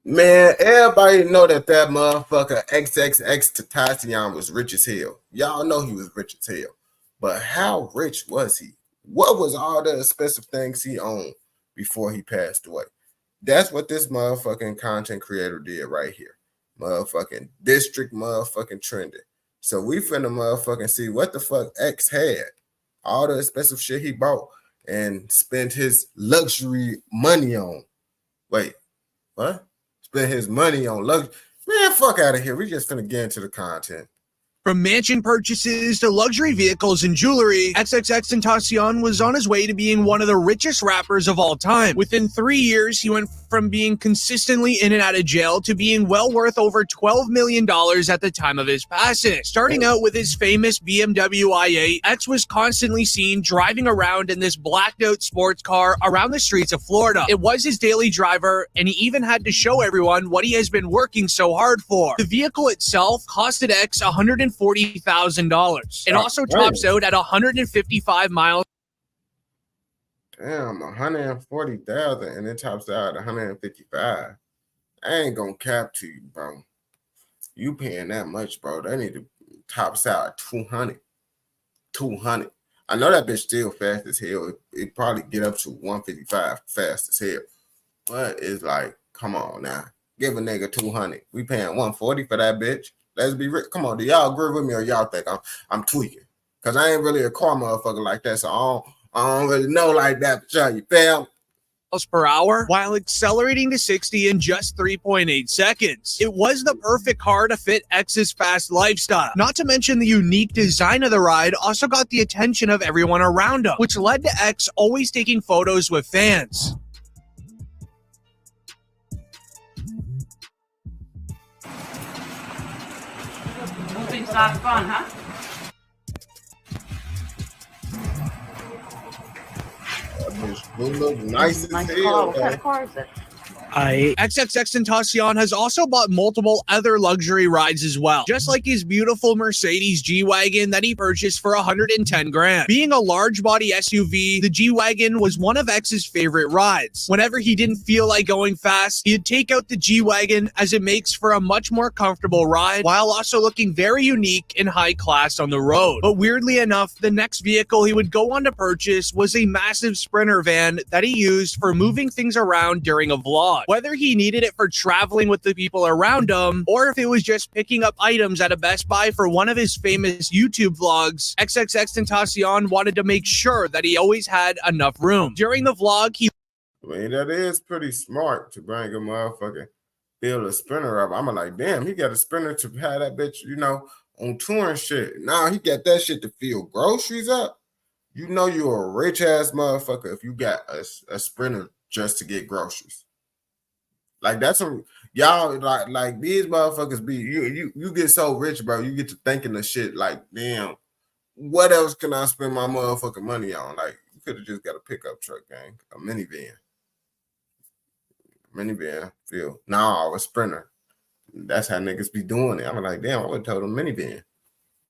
Man, everybody know that motherfucker xxxtentacion was rich as hell. Y'all know he was rich as hell. But how rich was he? What was all the expensive things he owned before he passed away? That's what this motherfucking content creator did right here. Motherfucking district motherfucking trending. So we finna motherfucking see what the fuck X had. All the expensive shit he bought and spent his luxury money on. Wait, what? Spend his money on luxury. Man, fuck out of here. We just finna get into the content. From mansion purchases to luxury vehicles and jewelry, xxxtentacion was on his way to being one of the richest rappers of all time. Within 3 years, he went from being consistently in and out of jail to being well worth over $12 million at the time of his passing. Starting out with his famous BMW i8, X was constantly seen driving around in this blacked out sports car around the streets of Florida. It was his daily driver, and he even had to show everyone what he has been working so hard for. The vehicle itself costed X $140,000. It also tops out at 155 miles. Damn, 140,000 and it tops out at 155. I ain't gonna cap to you, bro. You paying that much, bro. They need to tops out at 200. 200. I know that bitch still fast as hell. It probably get up to 155 fast as hell. But it's like, come on now. Give a nigga 200. We paying 140 for that bitch. Let's be rich. Come on, do y'all agree with me or y'all think I'm tweaking? Because I ain't really a car motherfucker like that, so I don't really know like that. But you fam? Per hour while accelerating to 60 in just 3.8 seconds. It was the perfect car to fit X's fast lifestyle. Not to mention the unique design of the ride also got the attention of everyone around him, which led to X always taking photos with fans. Moving's not fun, huh? Look nice as Nice hell. car. What kind of car is it? xxxtentacion has also bought multiple other luxury rides as well, just like his beautiful Mercedes G-Wagon that he purchased for 110 grand. Being a large body SUV, the G-Wagon was one of X's favorite rides. Whenever he didn't feel like going fast, he'd take out the G-Wagon as it makes for a much more comfortable ride while also looking very unique and high class on the road. But weirdly enough, the next vehicle he would go on to purchase was a massive Sprinter van that he used for moving things around during a vlog. Whether he needed it for traveling with the people around him, or if it was just picking up items at a Best Buy for one of his famous YouTube vlogs, xxxtentacion wanted to make sure that he always had enough room. During the vlog, I mean, that is pretty smart to bring a motherfucking build a Sprinter up. I'm like, damn, he got a Sprinter to have that bitch, on tour and shit. Now he got that shit to fill groceries up. You know you're a rich ass motherfucker if you got a Sprinter just to get groceries. Like that's y'all like these motherfuckers be you get so rich, bro. You get to thinking of shit like, damn, what else can I spend my motherfucking money on? Like you could have just got a pickup truck, gang, a minivan. Feel a Sprinter. That's how niggas be doing it. I'm like, damn, I would have told them minivan.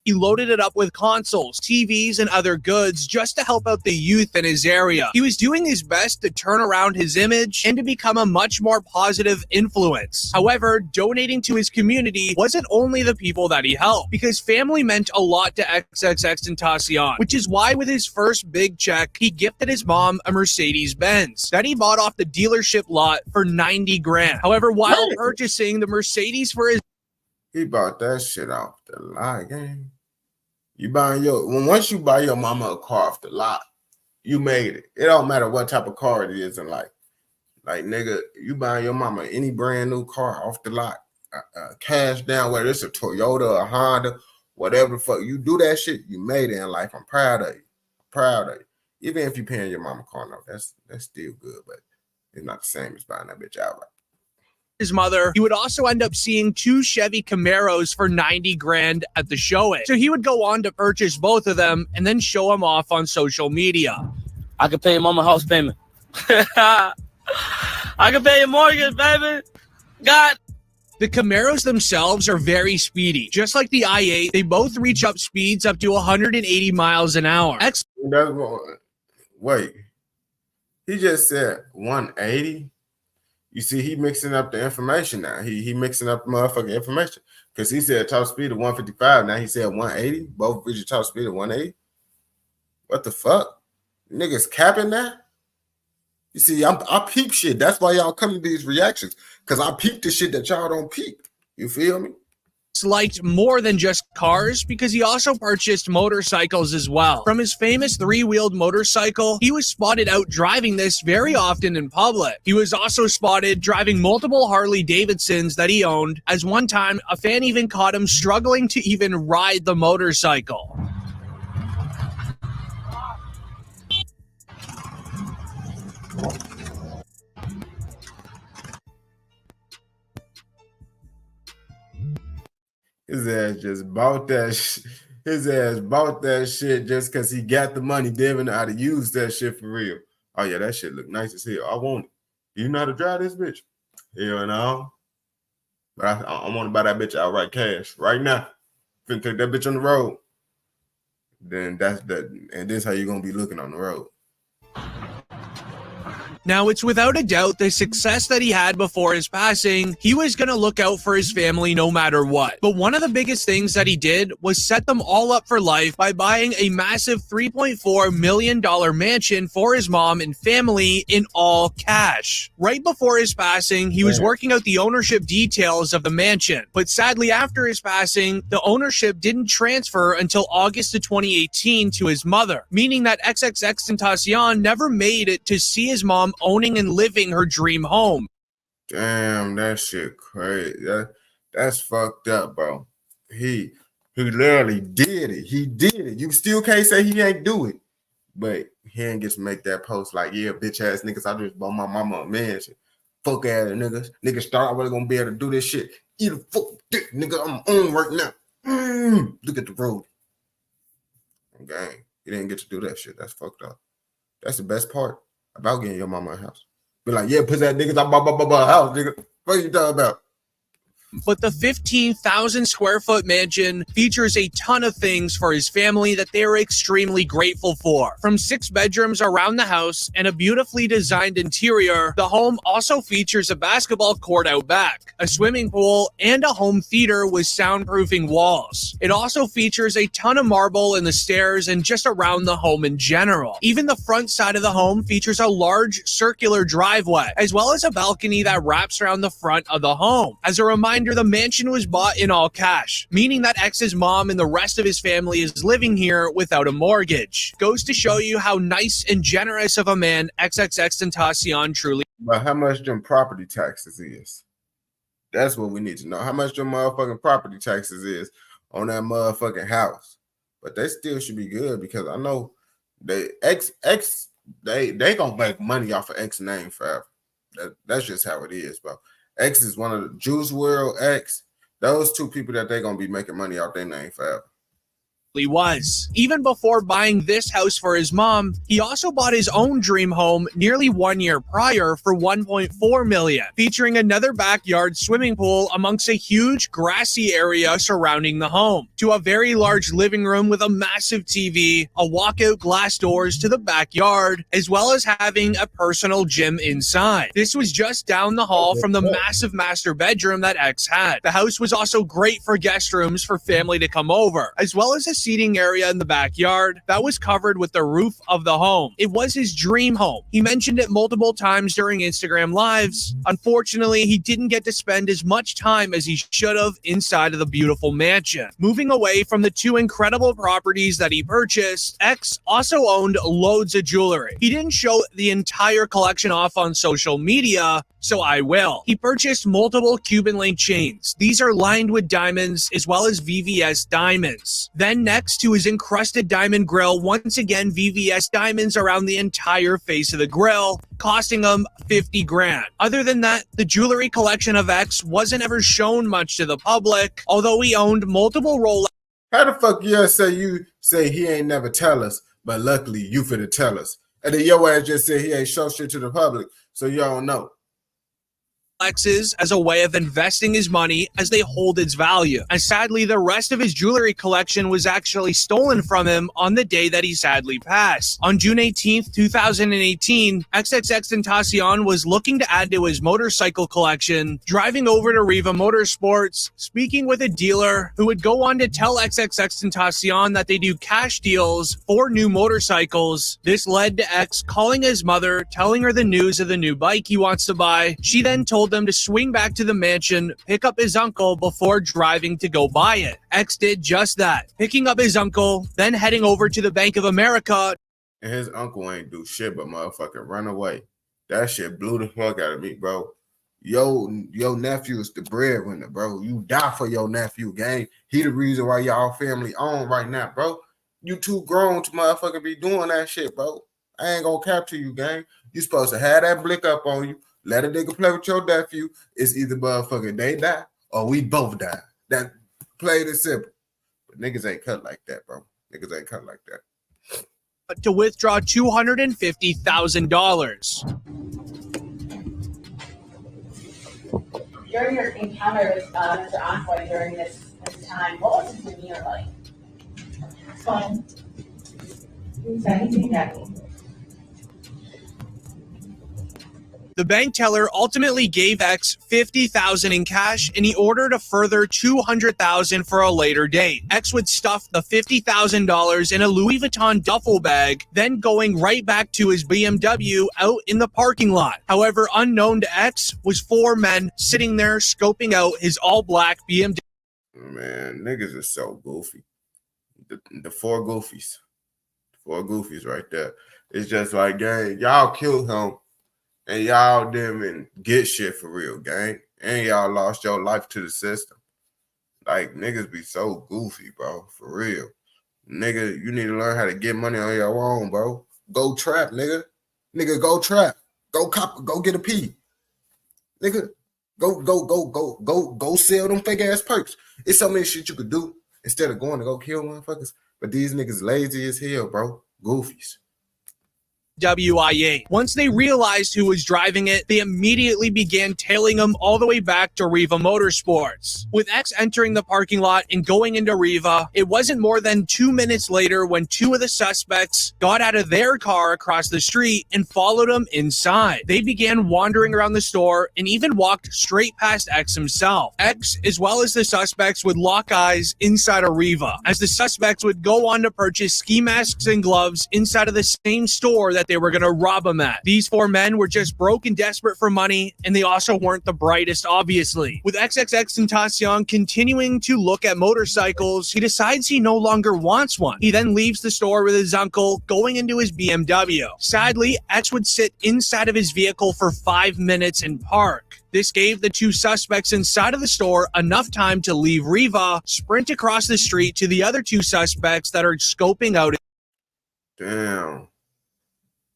he loaded it up with consoles, TVs, and other goods just to help out the youth in his area. He was doing his best to turn around his image and to become a much more positive influence. However, donating to his community wasn't only the people that he helped, because family meant a lot to xxxtentacion, which is why with his first big check, he gifted his mom a Mercedes-Benz that he bought off the dealership lot for 90 grand. However, while purchasing the Mercedes for his He bought that shit off the lot, gang. Once you buy your mama a car off the lot, you made it. It don't matter what type of car it is in life. Like, nigga, you buying your mama any brand new car off the lot, cash down, whether it's a Toyota, a Honda, whatever the fuck. You do that shit, you made it in life. I'm proud of you. Even if you paying your mama car note, that's still good, but it's not the same as buying that bitch outright. His mother, he would also end up seeing 2 Chevy Camaros for 90 grand at the showing. So he would go on to purchase both of them and then show them off on social media. I can pay your mama house payment. I can pay your mortgage, baby. God. The Camaros themselves are very speedy. Just like the i8, they both reach up speeds up to 180 miles an hour. Wait, he just said 180? You see, he mixing up the information now. He mixing up the motherfucking information. Because he said top speed of 155. Now he said 180. Both reach top speed of 180. What the fuck? Niggas capping that? You see, I peep shit. That's why y'all come to these reactions. Because I peep the shit that y'all don't peep. You feel me? Liked more than just cars because he also purchased motorcycles as well. From his famous 3-wheeled motorcycle, he was spotted out driving this very often in public. He was also spotted driving multiple Harley Davidsons that he owned, as one time a fan even caught him struggling to even ride the motorcycle. His ass just bought that His ass bought that shit just because he got the money. Didn't know how to use that shit for real. Oh, yeah, that shit look nice as hell. I want it. You know how to drive this bitch? Hell no. But I want to buy that bitch outright cash right now. Finna take that bitch on the road. Then that's that. And this is how you're going to be looking on the road. Now, it's without a doubt the success that he had before his passing. He was going to look out for his family no matter what. But one of the biggest things that he did was set them all up for life by buying a massive $3.4 million mansion for his mom and family in all cash. Right before his passing, he was working out the ownership details of the mansion. But sadly, after his passing, the ownership didn't transfer until August of 2018 to his mother, meaning that xxxtentacion never made it to see his mom owning and living her dream home. Damn, that shit crazy. That's fucked up, bro. He literally did it. He did it. You still can't say he ain't do it. But he ain't get to make that post like, yeah, bitch ass niggas, I just bought my mama a mansion. Fuck ass niggas. Niggas start really gonna be able to do this shit. Eat a fuck dick, nigga. I'm on right now. Look at the road. Okay. He didn't get to do that shit. That's fucked up. That's the best part about getting your mama a house. Be like, yeah, put that niggas, I bought a house, nigga. What are you talking about? But the 15,000 square foot mansion features a ton of things for his family that they are extremely grateful for. From 6 bedrooms around the house and a beautifully designed interior, the home also features a basketball court out back, a swimming pool, and a home theater with soundproofing walls. It also features a ton of marble in the stairs and just around the home in general. Even the front side of the home features a large circular driveway, as well as a balcony that wraps around the front of the home. As a reminder, the mansion was bought in all cash, meaning that X's mom and the rest of his family is living here without a mortgage. Goes to show you how nice and generous of a man xxxtentacion truly. But how much them property taxes is? That's what we need to know. How much them motherfucking property taxes is on that motherfucking house. But they still should be good because I know they gonna make money off of X name forever. That's just how it is, bro. X is one of the Juice WRLD X. Those two people that they're gonna be making money off their name forever. Was. Even before buying this house for his mom, he also bought his own dream home nearly 1 year prior for $1.4 million, featuring another backyard swimming pool amongst a huge grassy area surrounding the home, to a very large living room with a massive TV, a walkout glass doors to the backyard, as well as having a personal gym inside. This was just down the hall from the massive master bedroom that X had. The house was also great for guest rooms for family to come over, as well as a seating area in the backyard that was covered with the roof of the home. It was his dream home. He mentioned it multiple times during Instagram lives. Unfortunately, he didn't get to spend as much time as he should have inside of the beautiful mansion. Moving away from the 2 incredible properties that he purchased, X also owned loads of jewelry. He didn't show the entire collection off on social media, so I will. He purchased multiple Cuban link chains. These are lined with diamonds as well as VVS diamonds. Then next to his encrusted diamond grill, once again VVS diamonds around the entire face of the grill, costing him 50 grand. Other than that, the jewelry collection of X wasn't ever shown much to the public, although he owned multiple Rolex. How the fuck you say he ain't never tell us, but luckily you finna tell us. And then your ass just said he ain't show shit to the public, so y'all don't know. Lexes as a way of investing his money as they hold its value. And sadly, the rest of his jewelry collection was actually stolen from him on the day that he sadly passed. On June 18th, 2018, xxxtentacion was looking to add to his motorcycle collection, driving over to Riva Motorsports, speaking with a dealer who would go on to tell xxxtentacion that they do cash deals for new motorcycles. This led to X calling his mother, telling her the news of the new bike he wants to buy. She then told them to swing back to the mansion, pick up his uncle before driving to go buy it. X did just that, picking up his uncle, then heading over to the Bank of America. And his uncle ain't do shit but motherfucking run away. That shit blew the fuck out of me, bro. Your nephew is the breadwinner, bro. You die for your nephew, gang. He the reason why y'all family on right now, bro. You too grown to motherfucking be doing that shit, bro. I ain't gonna cap to you, gang. You supposed to have that blick up on you. Let a nigga play with your nephew. It's either motherfucking they die or we both die. That plain and simple. But niggas ain't cut like that, bro. Niggas ain't cut like that. To withdraw $250,000. During your encounter with Mr. Envoy during this time, what was his demeanor like? Fine. Didn't say anything negative. The bank teller ultimately gave X $50,000 in cash, and he ordered a further $200,000 for a later date. X would stuff the $50,000 in a Louis Vuitton duffel bag, then going right back to his BMW out in the parking lot. However, unknown to X was 4 men sitting there scoping out his all-black BMW. Man, niggas is so goofy. The four goofies. Four goofies right there. It's just like, gang, y'all killed him. And y'all didn't even get shit for real, gang. And y'all lost your life to the system. Like, niggas be so goofy, bro. For real. Nigga, you need to learn how to get money on your own, bro. Go trap, nigga. Nigga, go trap. Go cop, go get a P. Nigga, go sell them fake ass perks. It's so many shit you could do instead of going to go kill motherfuckers. But these niggas lazy as hell, bro. Goofies. WIA. Once they realized who was driving it, they immediately began tailing him all the way back to Riva Motorsports. With X entering the parking lot and going into Riva, it wasn't more than 2 minutes later when 2 of the suspects got out of their car across the street and followed him inside. They began wandering around the store and even walked straight past X himself. X, as well as the suspects, would lock eyes inside of Riva, as the suspects would go on to purchase ski masks and gloves inside of the same store that they were going to rob him at. These 4 men were just broke and desperate for money, and they also weren't the brightest, obviously. With xxxtentacion continuing to look at motorcycles, he decides he no longer wants one. He then leaves the store with his uncle, going into his BMW. Sadly, X would sit inside of his vehicle for 5 minutes and park. This gave the 2 suspects inside of the store enough time to leave Riva, sprint across the street to the other 2 suspects that are scoping out. Damn.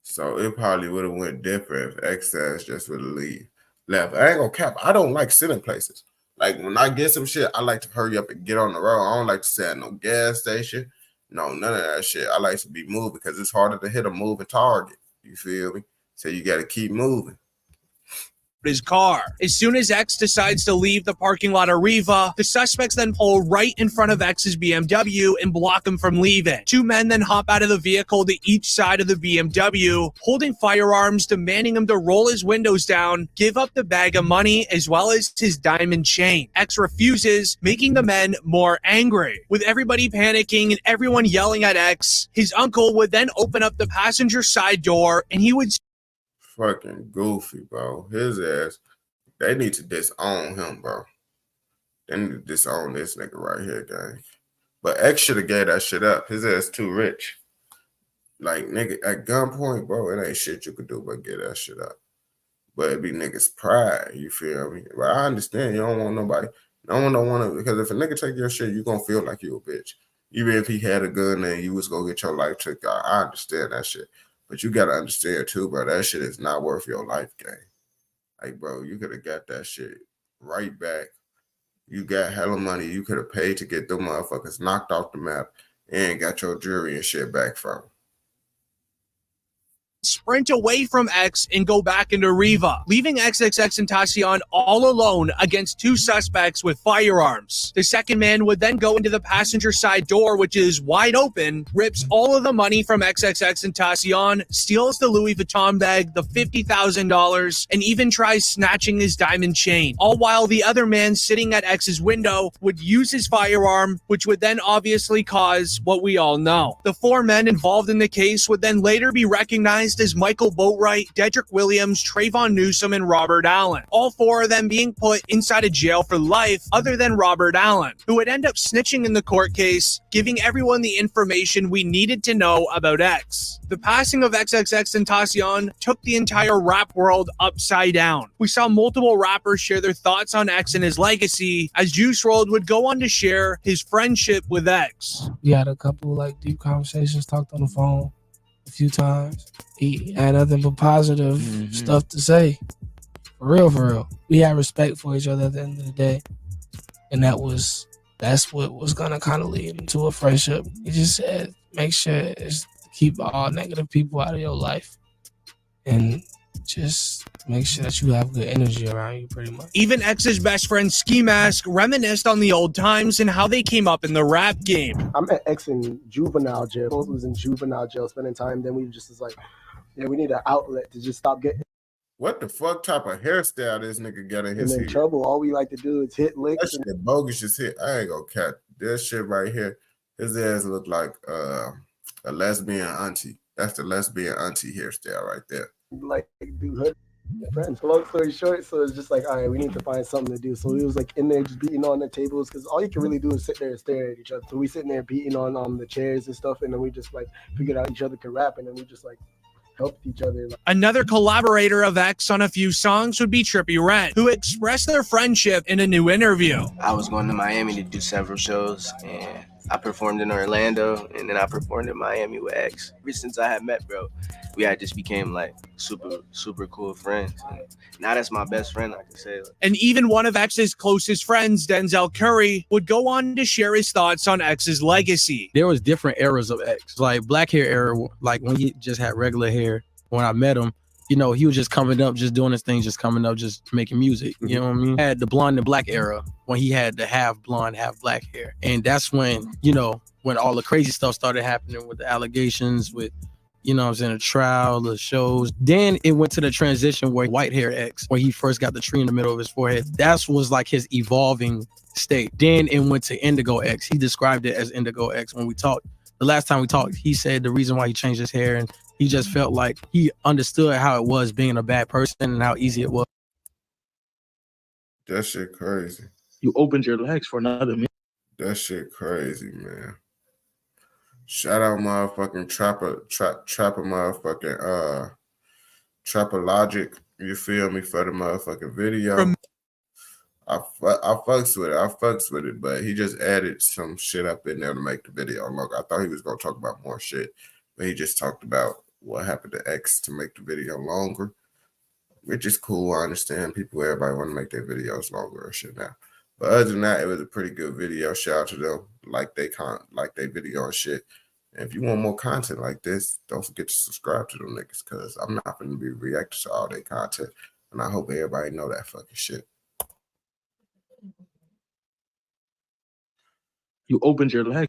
So it probably would have went different if X just would have left. I ain't gonna cap. I don't like sitting places. Like when I get some shit, I like to hurry up and get on the road. I don't like to sit at no gas station. No, none of that shit. I like to be moving because it's harder to hit a moving target. You feel me? So you got to keep moving. His car. As soon as X decides to leave the parking lot of Riva, the suspects then pull right in front of X's BMW and block him from leaving. 2 men then hop out of the vehicle to each side of the BMW, holding firearms, demanding him to roll his windows down, give up the bag of money as well as his diamond chain. X refuses, making the men more angry. With everybody panicking and everyone yelling at X, his uncle would then open up the passenger side door and he would fucking goofy, bro. His ass, they need to disown him, bro. They need to disown this nigga right here, gang. But X should have gave that shit up. His ass too rich. Like, nigga, at gunpoint, bro, it ain't shit you could do but get that shit up. But it be niggas' pride, you feel me? But I understand you don't want nobody. No one don't want to, because if a nigga take your shit, you gonna feel like you a bitch. Even if he had a gun and you was gonna get your life took out. I understand that shit. But you gotta understand too, bro, that shit is not worth your life, gang. Like, bro, you could have got that shit right back. You got hella money you could have paid to get them motherfuckers knocked off the map and got your jewelry and shit back from. sprint away from X and go back into Riva, leaving xxxtentacion all alone against two suspects with firearms. The second man would then go into the passenger side door, which is wide open, rips all of the money from xxxtentacion, steals the Louis Vuitton bag, the $50,000, and even tries snatching his diamond chain. All while the other man sitting at X's window would use his firearm, which would then obviously cause what we all know. The four men involved in the case would then later be recognized as Michael Boatwright, Dedrick Williams, Trayvon Newsom, and Robert Allen. All four of them being put inside of jail for life, other than Robert Allen, who would end up snitching in the court case, giving everyone the information we needed to know about X. The passing of xxxtentacion took the entire rap world upside down. We saw multiple rappers share their thoughts on X and his legacy, as Juice WRLD would go on to share his friendship with X. We had a couple deep conversations, talked on the phone a few times. He had nothing but positive stuff to say. For real. We had respect for each other at the end of the day. And that's what was gonna kind of lead into a friendship. He just said, make sure it's keep all negative people out of your life. And just make sure that you have good energy around you, pretty much. Even X's best friend Ski Mask reminisced on the old times and how they came up in the rap game. I met X in juvenile jail. Both was in juvenile jail spending time. Then we just was like, yeah, we need an outlet to just stop getting What the fuck type of hairstyle this nigga got in his in head? trouble. All we like to do is hit licks. That shit bogus as hit. I ain't gonna catch this shit right here. His ass look like a lesbian auntie. That's the lesbian auntie hairstyle right there. Like do hood friends. Long story short, so it's just like, all right, we need to find something to do. So we was like in there just beating on the tables, because all you can really do is sit there and stare at each other. So we sitting there beating on the chairs and stuff, and then we just like figured out each other could rap, and then we just like helped each other. Another collaborator of X on a few songs would be Trippie Redd, who expressed their friendship in a new interview. I was going to Miami to do several shows, and I performed in Orlando, and then I performed in Miami with X. Ever since I had met bro, we had just became like super cool friends. And now that's my best friend, I can say. And even one of X's closest friends, Denzel Curry, would go on to share his thoughts on X's legacy. There was different eras of X, like black hair era, like when he just had regular hair. When I met him, you know, he was just coming up, just doing his thing, just coming up, just making music. You know what I mean? Had the blonde and black era when he had the half blonde, half black hair. And that's when, you know, when all the crazy stuff started happening with the allegations, with, you know what I'm saying, the trial, the shows. Then it went to the transition where white hair X, where he first got the tree in the middle of his forehead. That was like his evolving state. Then it went to Indigo X. He described it as Indigo X when we talked. The last time we talked, he said the reason why he changed his hair, and he just felt like he understood how it was being a bad person and how easy it was. That shit crazy. You opened your legs for another minute. That shit crazy, man. Shout out motherfucking Trapper motherfucking Trapper Logic. You feel me, for the motherfucking video. I fucks with it, but he just added some shit up in there to make the video longer. I thought he was gonna talk about more shit, but he just talked about what happened to X to make the video longer, which is cool. I understand everybody want to make their videos longer and shit now. But other than that, it was a pretty good video. Shout out to them, like they video and shit. And if you want more content like this, don't forget to subscribe to them niggas, because I'm not going to be reacting to all their content. And I hope everybody know that fucking shit. You opened your leg.